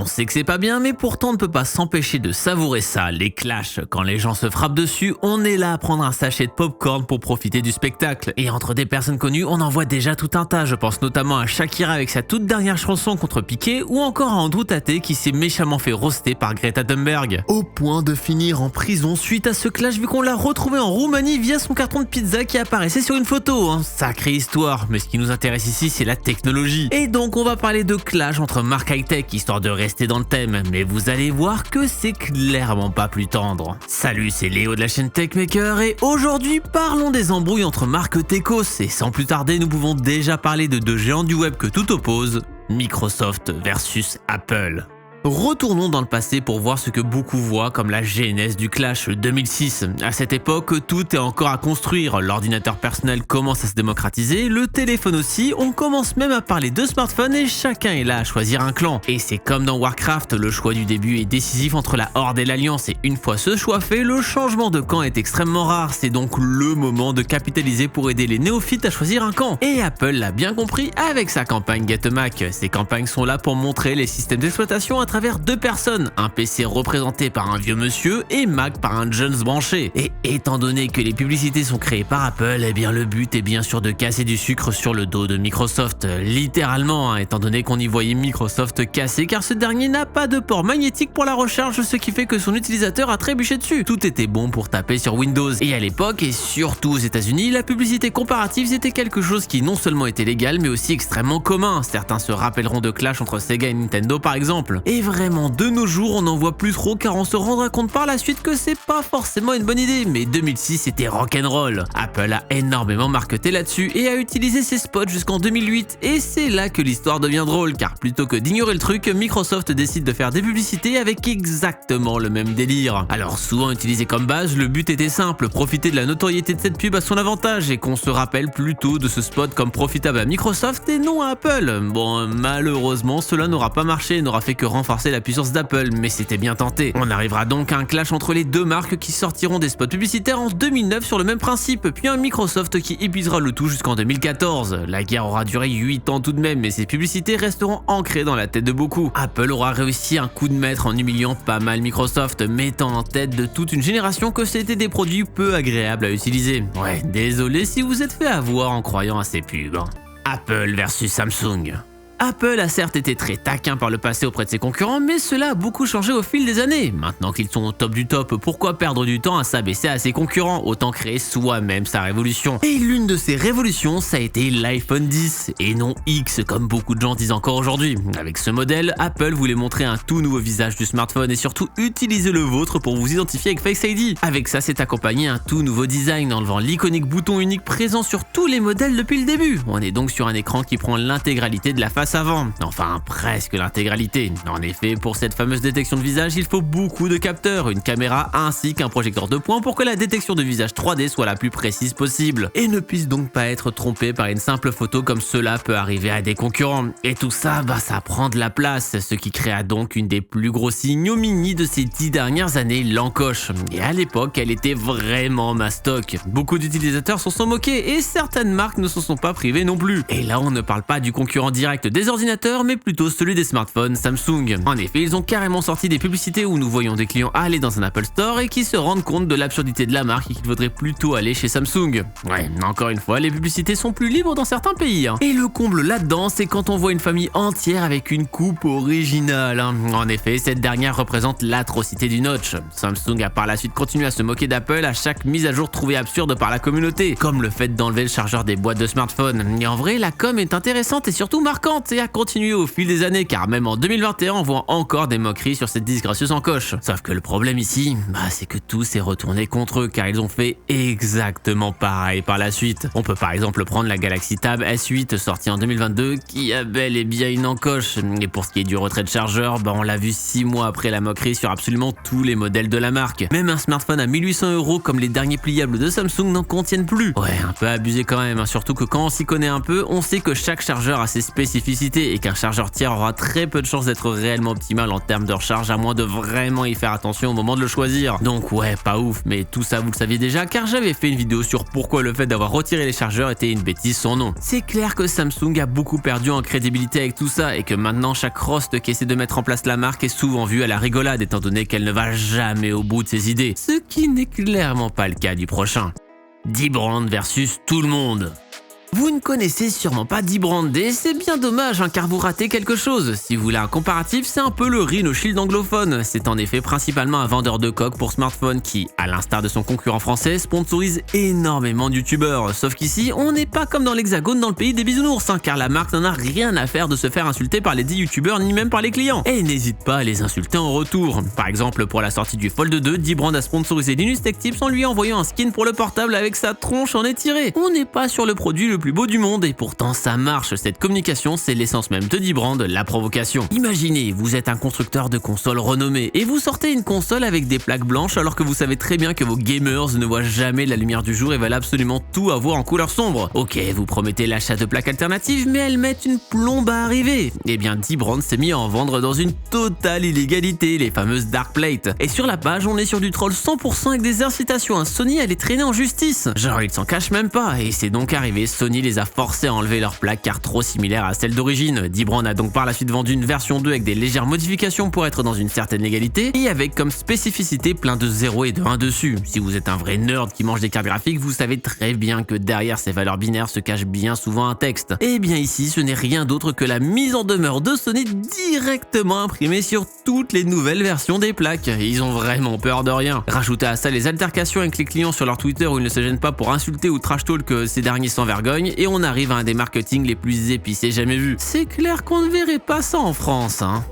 On sait que c'est pas bien, mais pourtant on ne peut pas s'empêcher de savourer ça, les clashs. Quand les gens se frappent dessus, on est là à prendre un sachet de popcorn pour profiter du spectacle. Et entre des personnes connues, on en voit déjà tout un tas. Je pense notamment à Shakira avec sa toute dernière chanson contre Piqué, ou encore à Andrew Tate qui s'est méchamment fait roaster par Greta Thunberg. Au point de finir en prison suite à ce clash vu qu'on l'a retrouvé en Roumanie via son carton de pizza qui apparaissait sur une photo. Sacrée histoire, mais ce qui nous intéresse ici c'est la technologie. Et donc on va parler de clash entre marques high-tech histoire de rester dans le thème, mais vous allez voir que c'est clairement pas plus tendre. Salut, c'est Léo de la chaîne Techmaker et aujourd'hui parlons des embrouilles entre marques techos et sans plus tarder nous pouvons déjà parler de deux géants du web que tout oppose, Microsoft versus Apple. Retournons dans le passé pour voir ce que beaucoup voient comme la genèse du clash 2006. À cette époque, tout est encore à construire. L'ordinateur personnel commence à se démocratiser, le téléphone aussi, on commence même à parler de smartphone et chacun est là à choisir un clan. Et c'est comme dans Warcraft, le choix du début est décisif entre la Horde et l'Alliance et une fois ce choix fait, le changement de camp est extrêmement rare. C'est donc le moment de capitaliser pour aider les néophytes à choisir un camp. Et Apple l'a bien compris avec sa campagne Get a Mac. Ces campagnes sont là pour montrer les systèmes d'exploitation à travers deux personnes, un PC représenté par un vieux monsieur et Mac par un Jones branché. Et étant donné que les publicités sont créées par Apple, eh bien le but est bien sûr de casser du sucre sur le dos de Microsoft, littéralement, étant donné qu'on y voyait Microsoft casser car ce dernier n'a pas de port magnétique pour la recharge, ce qui fait que son utilisateur a trébuché dessus. Tout était bon pour taper sur Windows. Et à l'époque, et surtout aux États-Unis, la publicité comparative c'était quelque chose qui non seulement était légal mais aussi extrêmement commun. Certains se rappelleront de clash entre Sega et Nintendo par exemple. Et vraiment, de nos jours, on n'en voit plus trop car on se rendra compte par la suite que c'est pas forcément une bonne idée, mais 2006 c'était rock'n'roll. Apple a énormément marketé là-dessus et a utilisé ses spots jusqu'en 2008 et c'est là que l'histoire devient drôle car plutôt que d'ignorer le truc, Microsoft décide de faire des publicités avec exactement le même délire. Alors souvent utilisé comme base, le but était simple, profiter de la notoriété de cette pub à son avantage et qu'on se rappelle plutôt de ce spot comme profitable à Microsoft et non à Apple. Bon, malheureusement, cela n'aura pas marché et n'aura fait que renforcer la puissance d'Apple, mais c'était bien tenté. On arrivera donc à un clash entre les deux marques qui sortiront des spots publicitaires en 2009 sur le même principe, puis un Microsoft qui épuisera le tout jusqu'en 2014. La guerre aura duré 8 ans tout de même, mais ces publicités resteront ancrées dans la tête de beaucoup. Apple aura réussi un coup de maître en humiliant pas mal Microsoft, mettant en tête de toute une génération que c'était des produits peu agréables à utiliser. Ouais, désolé si vous êtes fait avoir en croyant à ces pubs. Apple versus Samsung. Apple a certes été très taquin par le passé auprès de ses concurrents, mais cela a beaucoup changé au fil des années. Maintenant qu'ils sont au top du top, pourquoi perdre du temps à s'abaisser à ses concurrents? Autant créer soi-même sa révolution. Et l'une de ces révolutions, ça a été l'iPhone 10, et non X comme beaucoup de gens disent encore aujourd'hui. Avec ce modèle, Apple voulait montrer un tout nouveau visage du smartphone et surtout utiliser le vôtre pour vous identifier avec Face ID. Avec ça, c'est accompagné un tout nouveau design, enlevant l'iconique bouton unique présent sur tous les modèles depuis le début. On est donc sur un écran qui prend l'intégralité de la face avant, enfin presque l'intégralité. En effet, pour cette fameuse détection de visage, il faut beaucoup de capteurs, une caméra ainsi qu'un projecteur de points pour que la détection de visage 3D soit la plus précise possible et ne puisse donc pas être trompée par une simple photo comme cela peut arriver à des concurrents. Et tout ça, ça prend de la place, ce qui créa donc une des plus grosses ignominies de ces 10 dernières années, l'encoche. Et à l'époque, elle était vraiment mastoc. Beaucoup d'utilisateurs s'en sont moqués et certaines marques ne s'en sont pas privées non plus. Et là, on ne parle pas du concurrent direct des ordinateurs, mais plutôt celui des smartphones, Samsung. En effet, ils ont carrément sorti des publicités où nous voyons des clients aller dans un Apple Store et qui se rendent compte de l'absurdité de la marque et qu'il faudrait plutôt aller chez Samsung. Ouais, encore une fois, les publicités sont plus libres dans certains pays. Et le comble là-dedans, c'est quand on voit une famille entière avec une coupe originale. En effet, cette dernière représente l'atrocité du notch. Samsung a par la suite continué à se moquer d'Apple à chaque mise à jour trouvée absurde par la communauté, comme le fait d'enlever le chargeur des boîtes de smartphone. Et en vrai, la com est intéressante et surtout marquante et a continué au fil des années car même en 2021 on voit encore des moqueries sur cette disgracieuse encoche. Sauf que le problème ici, c'est que tout s'est retourné contre eux car ils ont fait exactement pareil par la suite. On peut par exemple prendre la Galaxy Tab S8 sortie en 2022 qui a bel et bien une encoche. Et pour ce qui est du retrait de chargeur, on l'a vu 6 mois après la moquerie sur absolument tous les modèles de la marque. Même un smartphone à 1800 € comme les derniers pliables de Samsung n'en contiennent plus. Ouais, un peu abusé quand même, surtout que quand on s'y connaît un peu, on sait que chaque chargeur a ses spécificités publicité et qu'un chargeur tiers aura très peu de chances d'être réellement optimal en termes de recharge à moins de vraiment y faire attention au moment de le choisir. Donc ouais, pas ouf, mais tout ça vous le saviez déjà car j'avais fait une vidéo sur pourquoi le fait d'avoir retiré les chargeurs était une bêtise sans nom. C'est clair que Samsung a beaucoup perdu en crédibilité avec tout ça et que maintenant chaque rost qui essaie de mettre en place la marque est souvent vu à la rigolade étant donné qu'elle ne va jamais au bout de ses idées, ce qui n'est clairement pas le cas du prochain. Dbrand versus tout le monde. Vous ne connaissez sûrement pas Dbrand et c'est bien dommage car vous ratez quelque chose. Si vous voulez un comparatif, c'est un peu le Rhino Shield anglophone. C'est en effet principalement un vendeur de coques pour smartphones qui, à l'instar de son concurrent français, sponsorise énormément de youtubeurs. Sauf qu'ici, on n'est pas comme dans l'hexagone dans le pays des bisounours car la marque n'en a rien à faire de se faire insulter par les 10 youtubeurs ni même par les clients. Et n'hésite pas à les insulter en retour. Par exemple, pour la sortie du Fold 2, Dbrand a sponsorisé Linus Tech Tips en lui envoyant un skin pour le portable avec sa tronche en étiré. On n'est pas sur le produit le plus beau du monde et pourtant ça marche. Cette communication, c'est l'essence même de Dbrand, la provocation. Imaginez, vous êtes un constructeur de consoles renommé et vous sortez une console avec des plaques blanches alors que vous savez très bien que vos gamers ne voient jamais la lumière du jour et veulent absolument tout avoir en couleur sombre. Ok, vous promettez l'achat de plaques alternatives mais elles mettent une plombe à arriver. Et bien Dbrand s'est mis à en vendre dans une totale illégalité, les fameuses Dark Plate. Et sur la page, on est sur du troll 100% avec des incitations à Sony à les traîner en justice. Genre ils s'en cachent même pas et c'est donc arrivé, Sony les a forcés à enlever leur plaque car trop similaire à celle d'origine. Dbrand a donc par la suite vendu une version 2 avec des légères modifications pour être dans une certaine légalité et avec comme spécificité plein de 0 et de 1 dessus. Si vous êtes un vrai nerd qui mange des cartes graphiques, vous savez très bien que derrière ces valeurs binaires se cache bien souvent un texte. Et bien ici, ce n'est rien d'autre que la mise en demeure de Sony directement imprimée sur toutes les nouvelles versions des plaques. Ils ont vraiment peur de rien. Rajoutez à ça les altercations avec les clients sur leur Twitter où ils ne se gênent pas pour insulter ou trash talk ces derniers sans vergogne et on arrive à un des marketing les plus épicés jamais vus. C'est clair qu'on ne verrait pas ça en France, hein.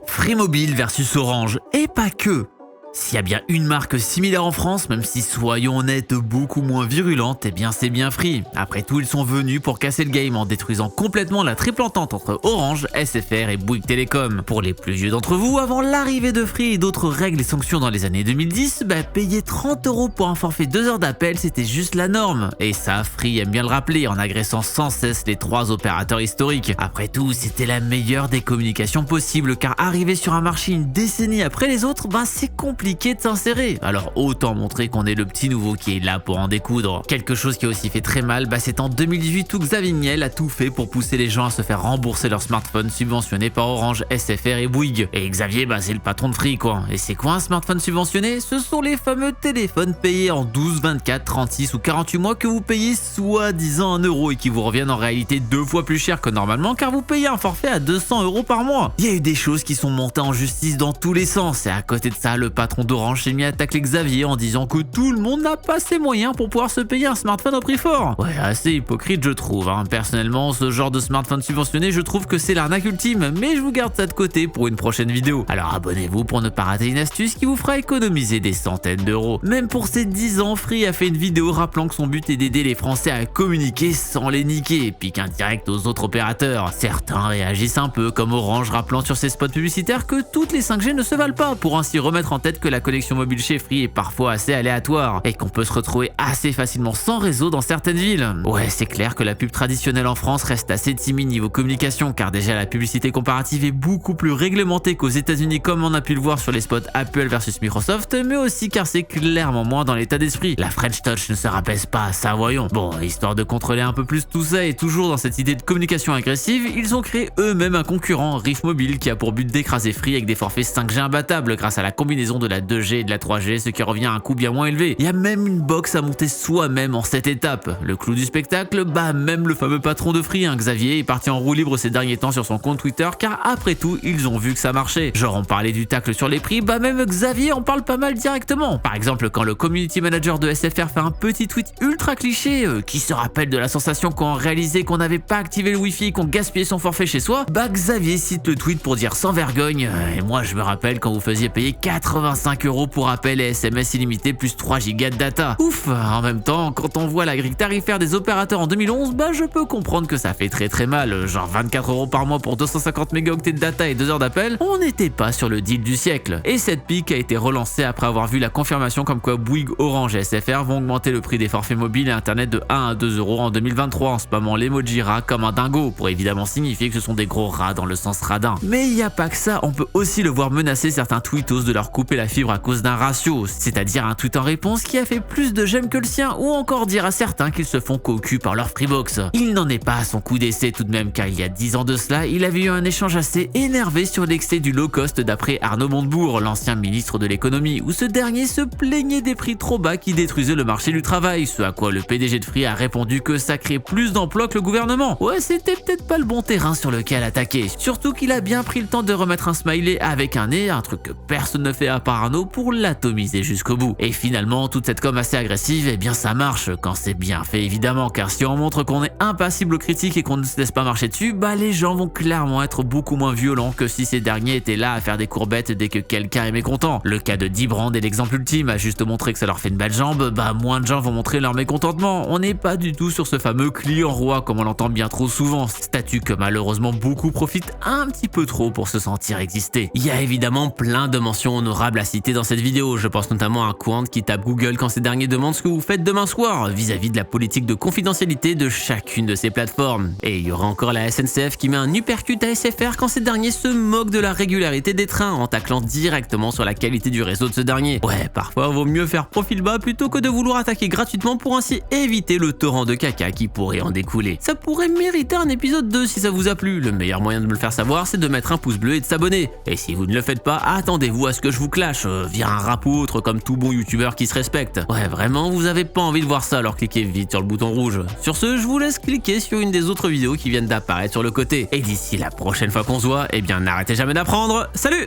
Free Mobile versus Orange, et pas que. S'il y a bien une marque similaire en France, même si soyons honnêtes beaucoup moins virulente, eh bien c'est bien Free. Après tout, ils sont venus pour casser le game en détruisant complètement la triple entente entre Orange, SFR et Bouygues Télécom. Pour les plus vieux d'entre vous, avant l'arrivée de Free et d'autres règles et sanctions dans les années 2010, payer 30 € pour un forfait 2 heures d'appel, c'était juste la norme. Et ça, Free aime bien le rappeler en agressant sans cesse les 3 opérateurs historiques. Après tout, c'était la meilleure des communications possibles car arriver sur un marché une décennie après les autres, c'est compliqué de s'insérer. Alors autant montrer qu'on est le petit nouveau qui est là pour en découdre. Quelque chose qui a aussi fait très mal, c'est en 2018 où Xavier Niel a tout fait pour pousser les gens à se faire rembourser leur smartphone subventionné par Orange, SFR et Bouygues. Et Xavier, c'est le patron de Free quoi. Et c'est quoi un smartphone subventionné? Ce sont les fameux téléphones payés en 12, 24, 36 ou 48 mois que vous payez soi-disant 1 € et qui vous reviennent en réalité 2 fois plus cher que normalement car vous payez un forfait à 200 € par mois. Il y a eu des choses qui sont montées en justice dans tous les sens et à côté de ça, le patron d'Orange s'est mis à tacler Xavier en disant que tout le monde n'a pas ses moyens pour pouvoir se payer un smartphone au prix fort. Ouais, assez hypocrite je trouve. Personnellement, ce genre de smartphone subventionné, je trouve que c'est l'arnaque ultime, mais je vous garde ça de côté pour une prochaine vidéo. Alors abonnez-vous pour ne pas rater une astuce qui vous fera économiser des centaines d'euros. Même pour ses 10 ans, Free a fait une vidéo rappelant que son but est d'aider les Français à communiquer sans les niquer et pique un direct aux autres opérateurs. Certains réagissent un peu comme Orange rappelant sur ses spots publicitaires que toutes les 5G ne se valent pas pour ainsi remettre en tête que la connexion mobile chez Free est parfois assez aléatoire et qu'on peut se retrouver assez facilement sans réseau dans certaines villes. Ouais, c'est clair que la pub traditionnelle en France reste assez timide niveau communication car déjà la publicité comparative est beaucoup plus réglementée qu'aux États-Unis comme on a pu le voir sur les spots Apple versus Microsoft, mais aussi car c'est clairement moins dans l'état d'esprit. La French Touch ne se rabaisse pas, ça voyons. Bon, histoire de contrôler un peu plus tout ça et toujours dans cette idée de communication agressive, ils ont créé eux-mêmes un concurrent, Riff Mobile, qui a pour but d'écraser Free avec des forfaits 5G imbattables grâce à la combinaison de la 2G et de la 3G, ce qui revient à un coût bien moins élevé. Il y a même une box à monter soi-même en 7 étapes. Le clou du spectacle, même le fameux patron de Free, Xavier, est parti en roue libre ces derniers temps sur son compte Twitter car après tout, ils ont vu que ça marchait. Genre on parlait du tacle sur les prix, même Xavier en parle pas mal directement. Par exemple, quand le community manager de SFR fait un petit tweet ultra cliché, qui se rappelle de la sensation quand on réalisait qu'on n'avait pas activé le wifi, qu'on gaspillait son forfait chez soi, Xavier cite le tweet pour dire sans vergogne, et moi je me rappelle quand vous faisiez payer 85 85 € pour appel et SMS illimité plus 3 Go de data. Ouf, en même temps, quand on voit la grille tarifaire des opérateurs en 2011, bah je peux comprendre que ça fait très mal, genre 24 € par mois pour 250 mégaoctets de data et 2 heures d'appel, on n'était pas sur le deal du siècle. Et cette pique a été relancée après avoir vu la confirmation comme quoi Bouygues, Orange et SFR vont augmenter le prix des forfaits mobiles et internet de 1 à 2 € en 2023 en spammant l'emoji rat comme un dingo, pour évidemment signifier que ce sont des gros rats dans le sens radin. Mais il n'y a pas que ça, on peut aussi le voir menacer certains tweetos de leur couper la fibre à cause d'un ratio, c'est-à-dire un tweet en réponse qui a fait plus de j'aime que le sien, ou encore dire à certains qu'ils se font cocu par leur Freebox. Il n'en est pas à son coup d'essai tout de même, car il y a 10 ans de cela, il avait eu un échange assez énervé sur l'excès du low cost d'après Arnaud Montebourg, l'ancien ministre de l'économie, où ce dernier se plaignait des prix trop bas qui détruisaient le marché du travail, ce à quoi le PDG de Free a répondu que ça crée plus d'emplois que le gouvernement. Ouais, c'était peut-être pas le bon terrain sur lequel attaquer, surtout qu'il a bien pris le temps de remettre un smiley avec un nez, un truc que personne ne fait à part Arnaud, pour l'atomiser jusqu'au bout. Et finalement, toute cette com assez agressive, eh bien ça marche, quand c'est bien fait évidemment, car si on montre qu'on est impassible aux critiques et qu'on ne se laisse pas marcher dessus, bah les gens vont clairement être beaucoup moins violents que si ces derniers étaient là à faire des courbettes dès que quelqu'un est mécontent. Le cas de Dbrand est l'exemple ultime, à juste montrer que ça leur fait une belle jambe, bah moins de gens vont montrer leur mécontentement. On n'est pas du tout sur ce fameux client roi comme on l'entend bien trop souvent, statut que malheureusement beaucoup profitent un petit peu trop pour se sentir exister. Il y a évidemment plein de mentions honorables à citer dans cette vidéo, je pense notamment à Quant qui tape Google quand ces derniers demandent ce que vous faites demain soir vis-à-vis de la politique de confidentialité de chacune de ces plateformes. Et il y aura encore la SNCF qui met un uppercut à SFR quand ces derniers se moquent de la régularité des trains en taclant directement sur la qualité du réseau de ce dernier. Ouais, parfois vaut mieux faire profil bas plutôt que de vouloir attaquer gratuitement pour ainsi éviter le torrent de caca qui pourrait en découler. Ça pourrait mériter un épisode 2 si ça vous a plu. Le meilleur moyen de me le faire savoir, c'est de mettre un pouce bleu et de s'abonner. Et si vous ne le faites pas, attendez-vous à ce que je vous clash via un rap ou autre comme tout bon youtubeur qui se respecte. Ouais, vraiment, vous avez pas envie de voir ça, alors cliquez vite sur le bouton rouge. Sur ce, je vous laisse cliquer sur une des autres vidéos qui viennent d'apparaître sur le côté. Et d'ici la prochaine fois qu'on se voit, eh bien n'arrêtez jamais d'apprendre. Salut!